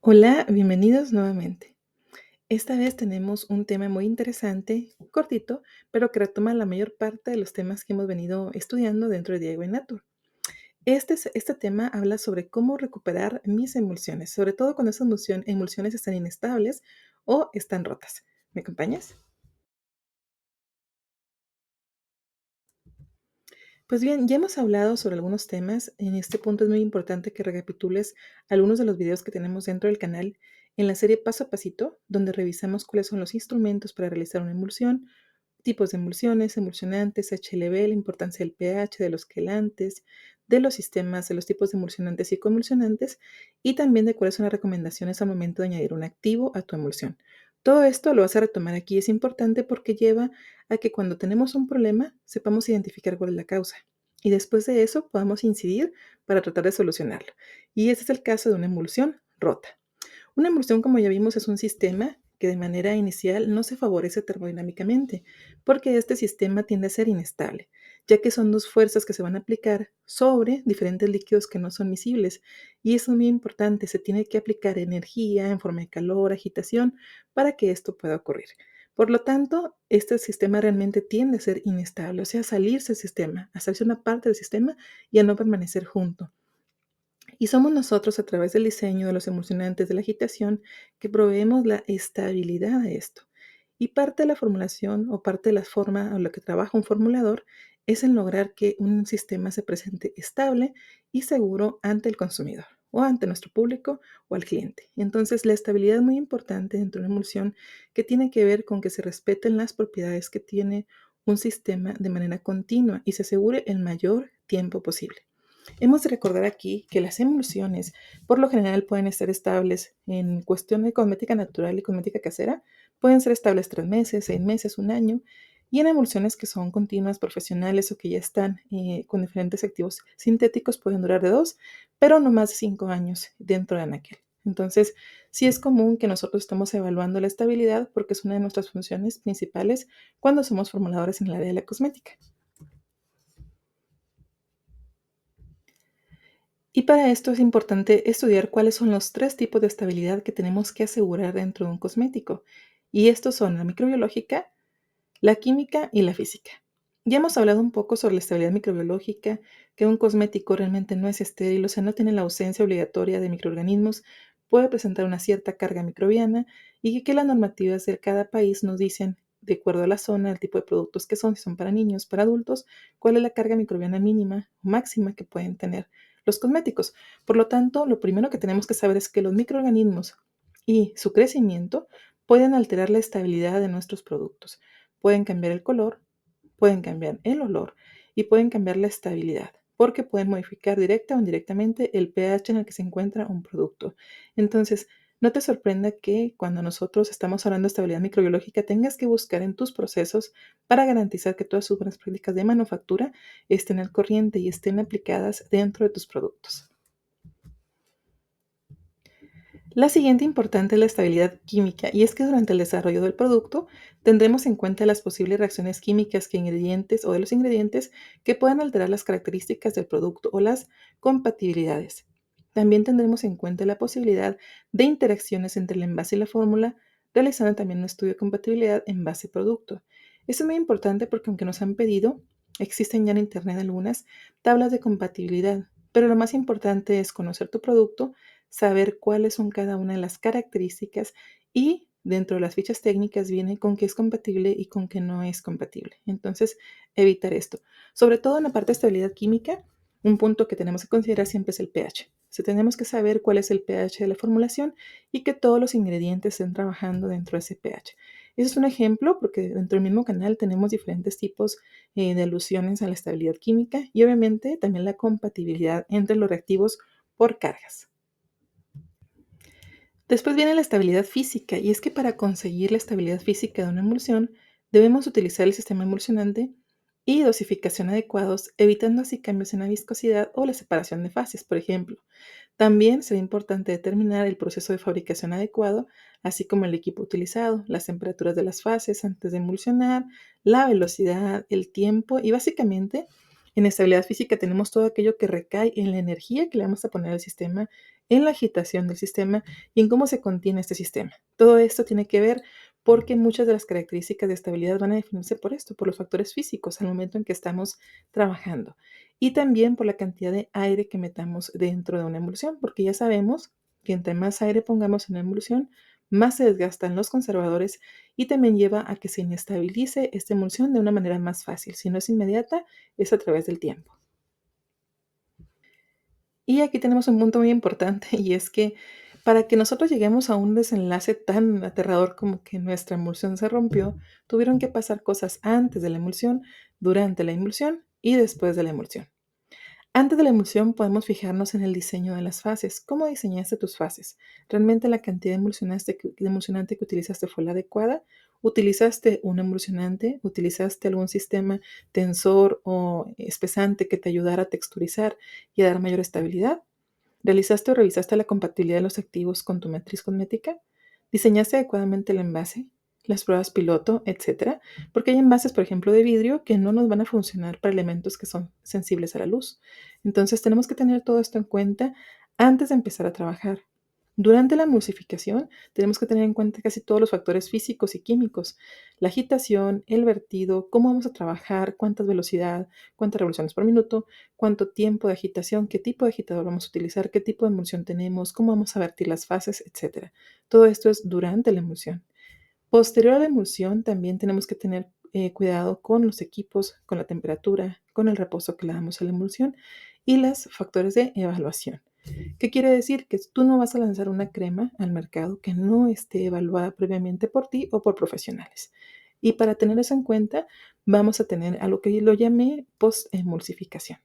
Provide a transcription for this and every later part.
Hola, bienvenidos nuevamente. Esta vez tenemos un tema muy interesante, cortito, pero que retoma la mayor parte de los temas que hemos venido estudiando dentro de Diego y Natur. Este tema habla sobre cómo recuperar mis emulsiones, sobre todo cuando esas emulsiones están inestables o están rotas. ¿Me acompañas? Pues bien, ya hemos hablado sobre algunos temas. En este punto es muy importante que recapitules algunos de los videos que tenemos dentro del canal en la serie Paso a Pasito, donde revisamos cuáles son los instrumentos para realizar una emulsión, tipos de emulsiones, emulsionantes, HLB, la importancia del pH, de los quelantes, de los sistemas, de los tipos de emulsionantes y coemulsionantes, y también de cuáles son las recomendaciones al momento de añadir un activo a tu emulsión. Todo esto lo vas a retomar aquí. Es importante porque lleva a que cuando tenemos un problema sepamos identificar cuál es la causa y después de eso podamos incidir para tratar de solucionarlo. Y ese es el caso de una emulsión rota. Una emulsión, como ya vimos, es un sistema que de manera inicial no se favorece termodinámicamente, porque este sistema tiende a ser inestable, ya que son dos fuerzas que se van a aplicar sobre diferentes líquidos que no son miscibles. Y eso es muy importante, se tiene que aplicar energía en forma de calor, agitación, para que esto pueda ocurrir. Por lo tanto, este sistema realmente tiende a ser inestable, o sea, a salirse del sistema, a salirse una parte del sistema y a no permanecer junto. Y somos nosotros, a través del diseño de los emulsionantes de la agitación, que proveemos la estabilidad a esto. Y parte de la formulación o parte de la forma o lo que trabaja un formulador es en lograr que un sistema se presente estable y seguro ante el consumidor o ante nuestro público o al cliente. Entonces, la estabilidad es muy importante dentro de una emulsión que tiene que ver con que se respeten las propiedades que tiene un sistema de manera continua y se asegure el mayor tiempo posible. Hemos de recordar aquí que las emulsiones por lo general pueden estar estables en cuestión de cosmética natural y cosmética casera, pueden ser estables 3 meses, 6 meses, un año, y en emulsiones que son continuas, profesionales o que ya están con diferentes activos sintéticos pueden durar de 2, pero no más de 5 años dentro de Anaquel. Entonces, sí es común que nosotros estemos evaluando la estabilidad porque es una de nuestras funciones principales cuando somos formuladores en el área de la cosmética. Y para esto es importante estudiar cuáles son los 3 tipos de estabilidad que tenemos que asegurar dentro de un cosmético. Y estos son la microbiológica, la química y la física. Ya hemos hablado un poco sobre la estabilidad microbiológica, que un cosmético realmente no es estéril, o sea, no tiene la ausencia obligatoria de microorganismos, puede presentar una cierta carga microbiana y que las normativas de cada país nos dicen, de acuerdo a la zona, el tipo de productos que son, si son para niños, para adultos, cuál es la carga microbiana mínima o máxima que pueden tener los cosméticos. Por lo tanto, lo primero que tenemos que saber es que los microorganismos y su crecimiento pueden alterar la estabilidad de nuestros productos. Pueden cambiar el color, pueden cambiar el olor y pueden cambiar la estabilidad, porque pueden modificar directa o indirectamente el pH en el que se encuentra un producto. Entonces, no te sorprenda que cuando nosotros estamos hablando de estabilidad microbiológica tengas que buscar en tus procesos para garantizar que todas sus buenas prácticas de manufactura estén al corriente y estén aplicadas dentro de tus productos. La siguiente importante es la estabilidad química, y es que durante el desarrollo del producto tendremos en cuenta las posibles reacciones químicas que ingredientes o de los ingredientes que puedan alterar las características del producto o las compatibilidades. También tendremos en cuenta la posibilidad de interacciones entre el envase y la fórmula, realizando también un estudio de compatibilidad envase-producto. Esto es muy importante porque aunque nos han pedido, existen ya en Internet algunas tablas de compatibilidad, pero lo más importante es conocer tu producto, saber cuáles son cada una de las características y dentro de las fichas técnicas viene con qué es compatible y con qué no es compatible. Entonces, evitar esto. Sobre todo en la parte de estabilidad química, un punto que tenemos que considerar siempre es el pH. O sea, tenemos que saber cuál es el pH de la formulación y que todos los ingredientes estén trabajando dentro de ese pH. Ese es un ejemplo porque dentro del mismo canal tenemos diferentes tipos de alusiones a la estabilidad química y obviamente también la compatibilidad entre los reactivos por cargas. Después viene la estabilidad física, y es que para conseguir la estabilidad física de una emulsión, debemos utilizar el sistema emulsionante y dosificación adecuados, evitando así cambios en la viscosidad o la separación de fases, por ejemplo. También será importante determinar el proceso de fabricación adecuado, así como el equipo utilizado, las temperaturas de las fases antes de emulsionar, la velocidad, el tiempo y básicamente en estabilidad física tenemos todo aquello que recae en la energía que le vamos a poner al sistema en la agitación del sistema y en cómo se contiene este sistema. Todo esto tiene que ver porque muchas de las características de estabilidad van a definirse por esto, por los factores físicos al momento en que estamos trabajando y también por la cantidad de aire que metamos dentro de una emulsión, porque ya sabemos que entre más aire pongamos en una emulsión, más se desgastan los conservadores y también lleva a que se inestabilice esta emulsión de una manera más fácil. Si no es inmediata, es a través del tiempo. Y aquí tenemos un punto muy importante y es que para que nosotros lleguemos a un desenlace tan aterrador como que nuestra emulsión se rompió, tuvieron que pasar cosas antes de la emulsión, durante la emulsión y después de la emulsión. Antes de la emulsión podemos fijarnos en el diseño de las fases. ¿Cómo diseñaste tus fases? ¿Realmente la cantidad de emulsionante que utilizaste fue la adecuada? ¿Utilizaste un emulsionante? ¿Utilizaste algún sistema tensor o espesante que te ayudara a texturizar y a dar mayor estabilidad? ¿Realizaste o revisaste la compatibilidad de los activos con tu matriz cosmética? ¿Diseñaste adecuadamente el envase, las pruebas piloto, etcétera? Porque hay envases, por ejemplo, de vidrio que no nos van a funcionar para elementos que son sensibles a la luz. Entonces, tenemos que tener todo esto en cuenta antes de empezar a trabajar. Durante la emulsificación, tenemos que tener en cuenta casi todos los factores físicos y químicos, la agitación, el vertido, cómo vamos a trabajar, cuánta velocidad, cuántas revoluciones por minuto, cuánto tiempo de agitación, qué tipo de agitador vamos a utilizar, qué tipo de emulsión tenemos, cómo vamos a vertir las fases, etcétera. Todo esto es durante la emulsión. Posterior a la emulsión, también tenemos que tener cuidado con los equipos, con la temperatura, con el reposo que le damos a la emulsión y los factores de evaluación. ¿Qué quiere decir? Que tú no vas a lanzar una crema al mercado que no esté evaluada previamente por ti o por profesionales. Y para tener eso en cuenta, vamos a tener a lo que lo llamé post-emulsificación.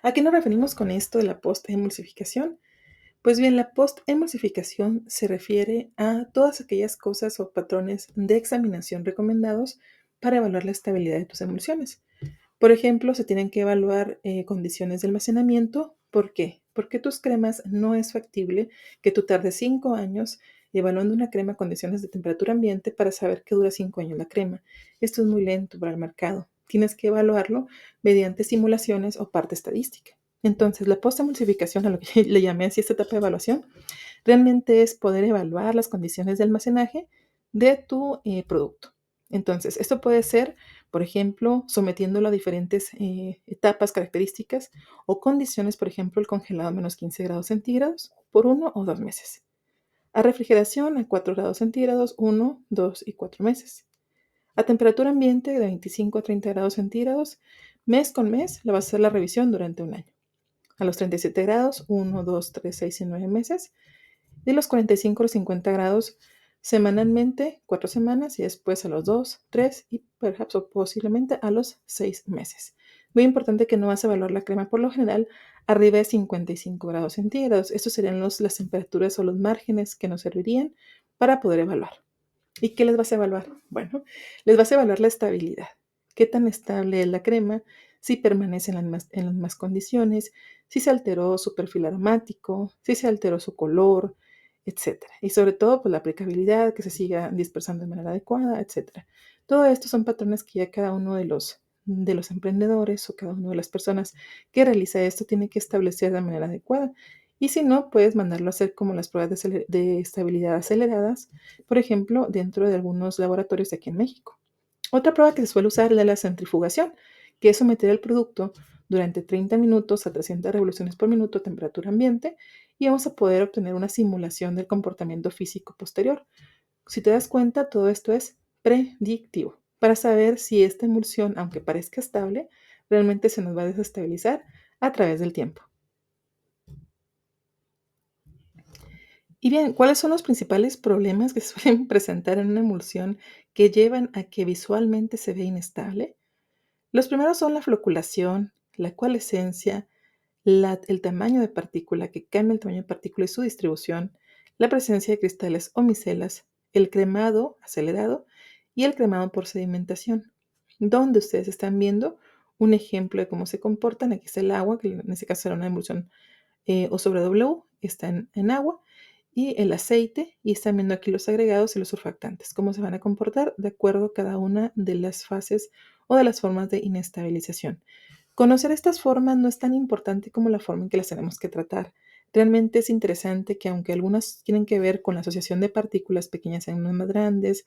¿A qué nos referimos con esto de la post-emulsificación? Pues bien, la post-emulsificación se refiere a todas aquellas cosas o patrones de examinación recomendados para evaluar la estabilidad de tus emulsiones. Por ejemplo, se tienen que evaluar condiciones de almacenamiento. ¿Por qué? Porque tus cremas no es factible que tú tardes 5 años evaluando una crema a condiciones de temperatura ambiente para saber que dura 5 años la crema. Esto es muy lento para el mercado. Tienes que evaluarlo mediante simulaciones o parte estadística. Entonces, la post-emulsificación, a lo que le llamé así esta etapa de evaluación, realmente es poder evaluar las condiciones de almacenaje de tu producto. Entonces, esto puede ser, por ejemplo, sometiéndolo a diferentes etapas, características o condiciones, por ejemplo, el congelado a menos 15 grados centígrados por 1 o 2 meses. A refrigeración a 4 grados centígrados, 1, 2 y 4 meses. A temperatura ambiente de 25 a 30 grados centígrados, mes con mes, le vas a hacer la revisión durante un año. A los 37 grados, 1, 2, 3, 6 y 9 meses. De los 45 a los 50 grados semanalmente, 4 semanas y después a los 2, 3 y perhaps o posiblemente a los 6 meses. Muy importante que no vas a evaluar la crema por lo general arriba de 55 grados centígrados. Estos serían las temperaturas o los márgenes que nos servirían para poder evaluar. ¿Y qué les vas a evaluar? Bueno, les vas a evaluar la estabilidad. ¿Qué tan estable es la crema? Si permanece en las mismas condiciones, si se alteró su perfil aromático, si se alteró su color, etcétera. Y sobre todo, pues la aplicabilidad, que se siga dispersando de manera adecuada, etcétera. Todo esto son patrones que ya cada uno de los emprendedores o cada una de las personas que realiza esto tiene que establecer de manera adecuada. Y si no, puedes mandarlo a hacer como las pruebas de estabilidad aceleradas, por ejemplo, dentro de algunos laboratorios de aquí en México. Otra prueba que se suele usar es la centrifugación, que es someter el producto durante 30 minutos a 300 revoluciones por minuto a temperatura ambiente y vamos a poder obtener una simulación del comportamiento físico posterior. Si te das cuenta, todo esto es predictivo para saber si esta emulsión, aunque parezca estable, realmente se nos va a desestabilizar a través del tiempo. Y bien, ¿cuáles son los principales problemas que se suelen presentar en una emulsión que llevan a que visualmente se vea inestable? Los primeros son la floculación, la coalescencia, el tamaño de partícula, que cambia el tamaño de partícula y su distribución, la presencia de cristales o micelas, el cremado acelerado y el cremado por sedimentación, donde ustedes están viendo un ejemplo de cómo se comportan. Aquí está el agua, que en este caso será una emulsión O sobre W, está en agua, y el aceite, y están viendo aquí los agregados y los surfactantes, cómo se van a comportar de acuerdo a cada una de las fases o de las formas de inestabilización. Conocer estas formas no es tan importante como la forma en que las tenemos que tratar. Realmente es interesante que aunque algunas tienen que ver con la asociación de partículas pequeñas en unas más grandes,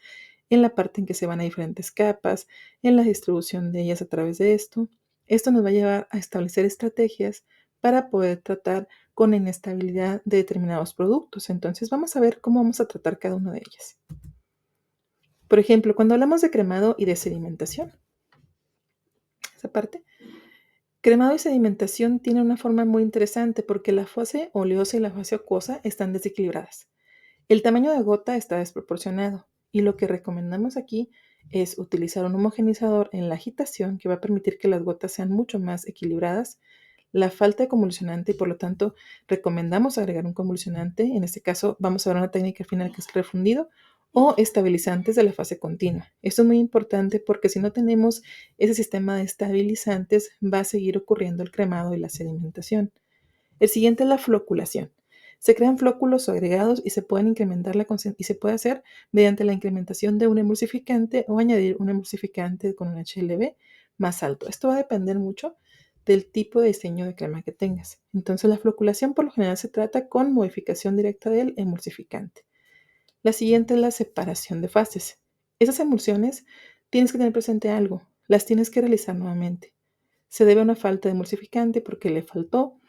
en la parte en que se van a diferentes capas, en la distribución de ellas a través de esto nos va a llevar a establecer estrategias para poder tratar con la inestabilidad de determinados productos. Entonces vamos a ver cómo vamos a tratar cada una de ellas. Por ejemplo, cuando hablamos de cremado y de sedimentación, esa parte, cremado y sedimentación tiene una forma muy interesante porque la fase oleosa y la fase acuosa están desequilibradas. El tamaño de gota está desproporcionado y lo que recomendamos aquí es utilizar un homogenizador en la agitación que va a permitir que las gotas sean mucho más equilibradas. La falta de convulsionante y por lo tanto recomendamos agregar un convulsionante. En este caso vamos a ver una técnica final que es el refundido o estabilizantes de la fase continua. Esto es muy importante porque si no tenemos ese sistema de estabilizantes va a seguir ocurriendo el cremado y la sedimentación. El siguiente es la floculación. Se crean flóculos o agregados y se pueden incrementar y se puede hacer mediante la incrementación de un emulsificante o añadir un emulsificante con un HLB más alto. Esto va a depender mucho del tipo de diseño de crema que tengas. Entonces la floculación por lo general se trata con modificación directa del emulsificante. La siguiente es la separación de fases. Esas emulsiones tienes que tener presente algo, las tienes que realizar nuevamente. Se debe a una falta de emulsificante porque le faltó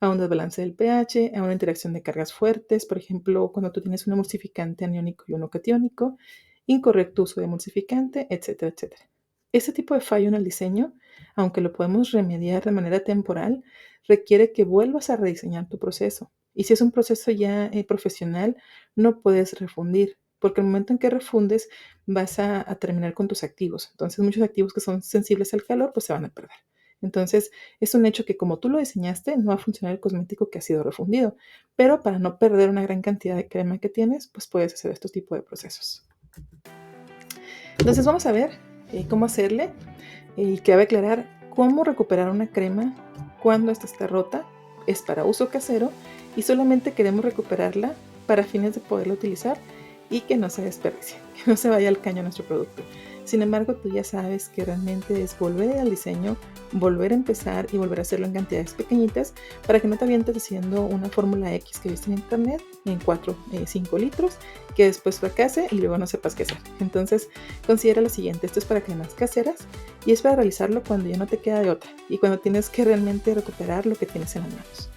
a un desbalance del pH, a una interacción de cargas fuertes, por ejemplo, cuando tú tienes un emulsificante aniónico y uno catiónico, incorrecto uso de emulsificante, etcétera, etcétera. Este tipo de fallo en el diseño, aunque lo podemos remediar de manera temporal, requiere que vuelvas a rediseñar tu proceso. Y si es un proceso ya profesional, no puedes refundir, porque el momento en que refundes vas a terminar con tus activos. Entonces, muchos activos que son sensibles al calor, pues se van a perder. Entonces, es un hecho que como tú lo diseñaste, no va a funcionar el cosmético que ha sido refundido. Pero para no perder una gran cantidad de crema que tienes, pues puedes hacer estos tipos de procesos. Entonces, vamos a ver cómo hacerle. Y cabe aclarar cómo recuperar una crema cuando esta está rota. Es para uso casero y solamente queremos recuperarla para fines de poderla utilizar y que no se desperdicie, que no se vaya al caño nuestro producto. Sin embargo, tú ya sabes que realmente es volver al diseño, volver a empezar y volver a hacerlo en cantidades pequeñitas para que no te avientes haciendo una fórmula X que viste en internet en 5 litros, que después fracase y luego no sepas qué hacer. Entonces, considera lo siguiente, esto es para cremas caseras y es para realizarlo cuando ya no te queda de otra y cuando tienes que realmente recuperar lo que tienes en las manos.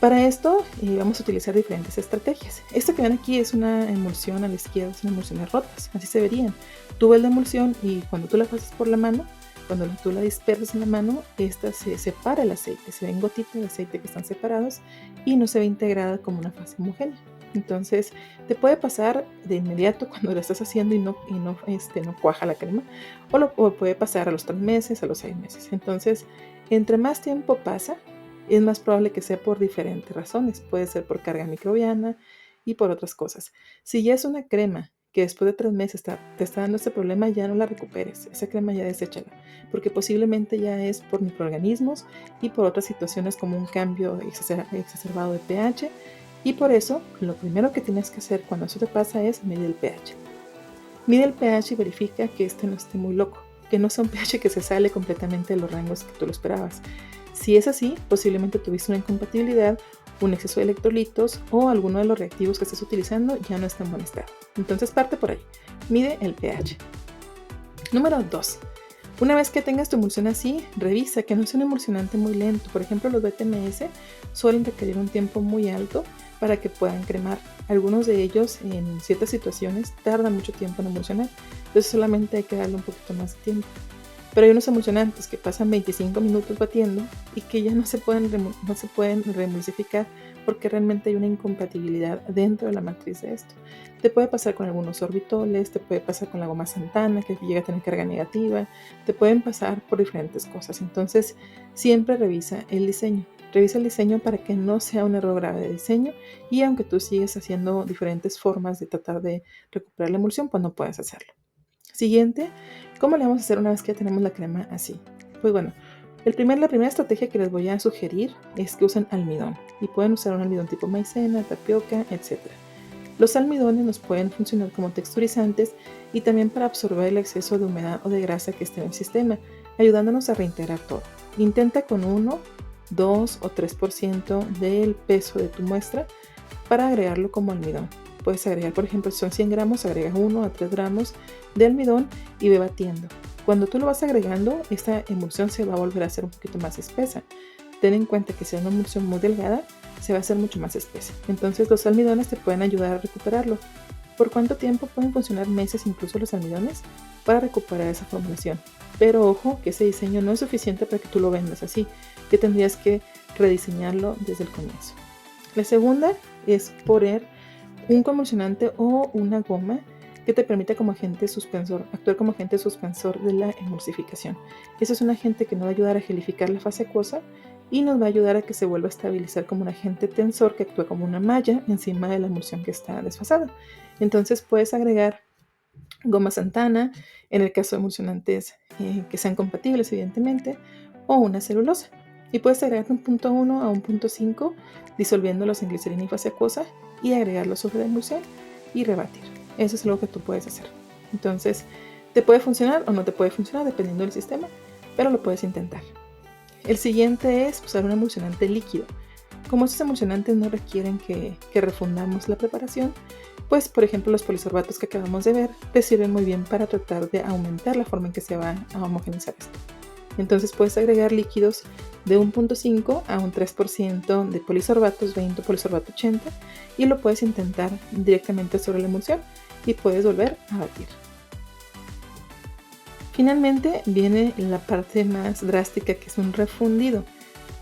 Para esto vamos a utilizar diferentes estrategias. Esta que ven aquí es una emulsión a la izquierda, son emulsiones rotas, así se verían. Tú ves la emulsión y cuando tú la pasas por la mano, cuando tú la dispersas en la mano, esta se separa el aceite, se ven gotitas de aceite que están separados y no se ve integrada como una fase homogénea. Entonces te puede pasar de inmediato cuando lo estás haciendo y no cuaja la crema, o puede pasar a los 3 meses, a los 6 meses. Entonces, entre más tiempo pasa, es más probable que sea por diferentes razones. Puede ser por carga microbiana y por otras cosas. Si ya es una crema que después de 3 meses te está dando este problema, ya no la recuperes. Esa crema ya deséchala, porque posiblemente ya es por microorganismos y por otras situaciones como un cambio exacerbado de pH. Y por eso, lo primero que tienes que hacer cuando eso te pasa es medir el pH. Mide el pH y verifica que este no esté muy loco, que no sea un pH que se sale completamente de los rangos que tú lo esperabas. Si es así, posiblemente tuviste una incompatibilidad, un exceso de electrolitos o alguno de los reactivos que estés utilizando ya no está en buen estado. Entonces parte por ahí. Mide el pH. Número 2. Una vez que tengas tu emulsión así, revisa que no sea un emulsionante muy lento. Por ejemplo, los BTMS suelen requerir un tiempo muy alto para que puedan cremar. Algunos de ellos en ciertas situaciones tardan mucho tiempo en emulsionar. Entonces solamente hay que darle un poquito más de tiempo. Pero hay unos emulsionantes que pasan 25 minutos batiendo y que ya no se pueden reemulsificar porque realmente hay una incompatibilidad dentro de la matriz de esto. Te puede pasar con algunos sorbitoles, te puede pasar con la goma Santana que llega a tener carga negativa, te pueden pasar por diferentes cosas. Entonces, siempre revisa el diseño. Revisa el diseño para que no sea un error grave de diseño y aunque tú sigues haciendo diferentes formas de tratar de recuperar la emulsión, pues no puedes hacerlo. Siguiente, ¿cómo le vamos a hacer una vez que ya tenemos la crema así? Pues bueno, la primera estrategia que les voy a sugerir es que usen almidón y pueden usar un almidón tipo maicena, tapioca, etc. Los almidones nos pueden funcionar como texturizantes y también para absorber el exceso de humedad o de grasa que esté en el sistema. ayudándonos a reintegrar todo. Intenta con 1, 2 o 3% del peso de tu muestra para agregarlo como almidón. Puedes agregar, por ejemplo, si son 100 gramos, agregas 1 a 3 gramos de almidón y ve batiendo. Cuando tú lo vas agregando, esta emulsión se va a volver a hacer un poquito más espesa. Ten en cuenta que si es una emulsión muy delgada, se va a hacer mucho más espesa. Entonces los almidones te pueden ayudar a recuperarlo. ¿Por cuánto tiempo pueden funcionar? Meses incluso los almidones para recuperar esa formulación. Pero ojo que ese diseño no es suficiente para que tú lo vendas así, que tendrías que rediseñarlo desde el comienzo. La segunda es poner un convulsionante o una goma que te permita como agente suspensor, actuar como agente suspensor de la emulsificación. Ese es un agente que nos va a ayudar a gelificar la fase acuosa y nos va a ayudar a que se vuelva a estabilizar como un agente tensor que actúa como una malla encima de la emulsión que está desfasada. Entonces puedes agregar goma Santana, en el caso de emulsionantes que sean compatibles evidentemente, o una celulosa. Y puedes agregar un punto 1 a un punto 5 disolviéndolos en glicerina y fase acuosa y agregarlos sobre la emulsión y rebatir. Eso es algo que tú puedes hacer. Entonces, te puede funcionar o no te puede funcionar dependiendo del sistema, pero lo puedes intentar. El siguiente es usar un emulsionante líquido. Como estos emulsionantes no requieren que refundamos la preparación, pues por ejemplo los polisorbatos que acabamos de ver te sirven muy bien para tratar de aumentar la forma en que se va a homogeneizar esto. Entonces puedes agregar líquidos de 1.5 a un 3% de polisorbatos 20 o polisorbato 80 y lo puedes intentar directamente sobre la emulsión y puedes volver a batir. Finalmente viene la parte más drástica, que es un refundido.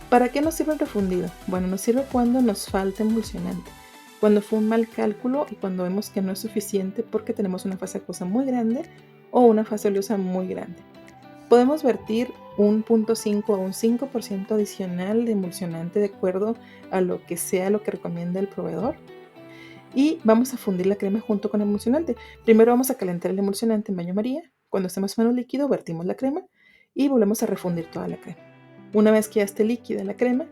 ¿Para qué nos sirve el refundido? Bueno, nos sirve cuando nos falta emulsionante, cuando fue un mal cálculo y cuando vemos que no es suficiente porque tenemos una fase acuosa muy grande o una fase oleosa muy grande. Podemos vertir un 0.5 a un 5% adicional de emulsionante de acuerdo a lo que sea lo que recomienda el proveedor. Y vamos a fundir la crema junto con el emulsionante. Primero vamos a calentar el emulsionante en baño María. Cuando esté más o menos líquido, vertimos la crema y volvemos a refundir toda la crema. Una vez que ya esté líquida la crema,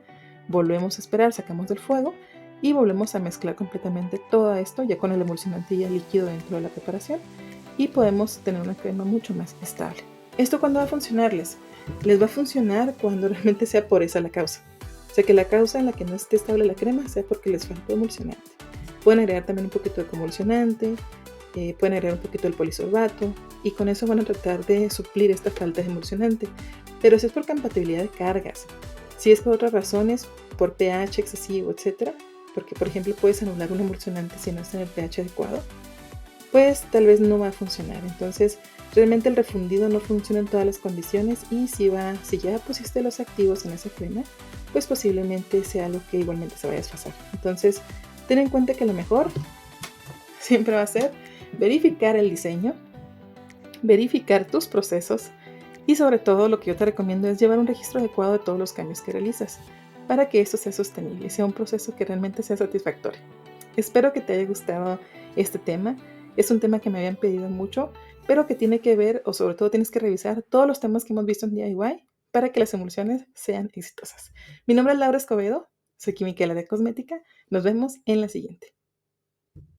volvemos a esperar, sacamos del fuego y volvemos a mezclar completamente todo esto ya con el emulsionante ya líquido dentro de la preparación y podemos tener una crema mucho más estable. ¿Esto cuándo va a funcionarles? Les va a funcionar cuando realmente sea por esa la causa. O sea, que la causa en la que no esté estable la crema sea porque les falta emulsionante. Pueden agregar también un poquito de convulsionante, pueden agregar un poquito del polisorbato y con eso van a tratar de suplir esta falta de emulsionante. Pero si es por compatibilidad de cargas, si es por otras razones, por pH excesivo, etc., porque por ejemplo puedes anular un emulsionante si no está en el pH adecuado, pues tal vez no va a funcionar. Entonces realmente el refundido no funciona en todas las condiciones y si ya pusiste los activos en esa crema, pues posiblemente sea algo que igualmente se vaya a desfasar. Entonces ten en cuenta que lo mejor siempre va a ser verificar el diseño, verificar tus procesos y sobre todo lo que yo te recomiendo es llevar un registro adecuado de todos los cambios que realizas para que esto sea sostenible y sea un proceso que realmente sea satisfactorio. Espero que te haya gustado este tema. Es un tema que me habían pedido mucho, pero que tiene que ver, o sobre todo tienes que revisar todos los temas que hemos visto en DIY para que las emulsiones sean exitosas. Mi nombre es Laura Escobedo, soy química de cosmética. Nos vemos en la siguiente.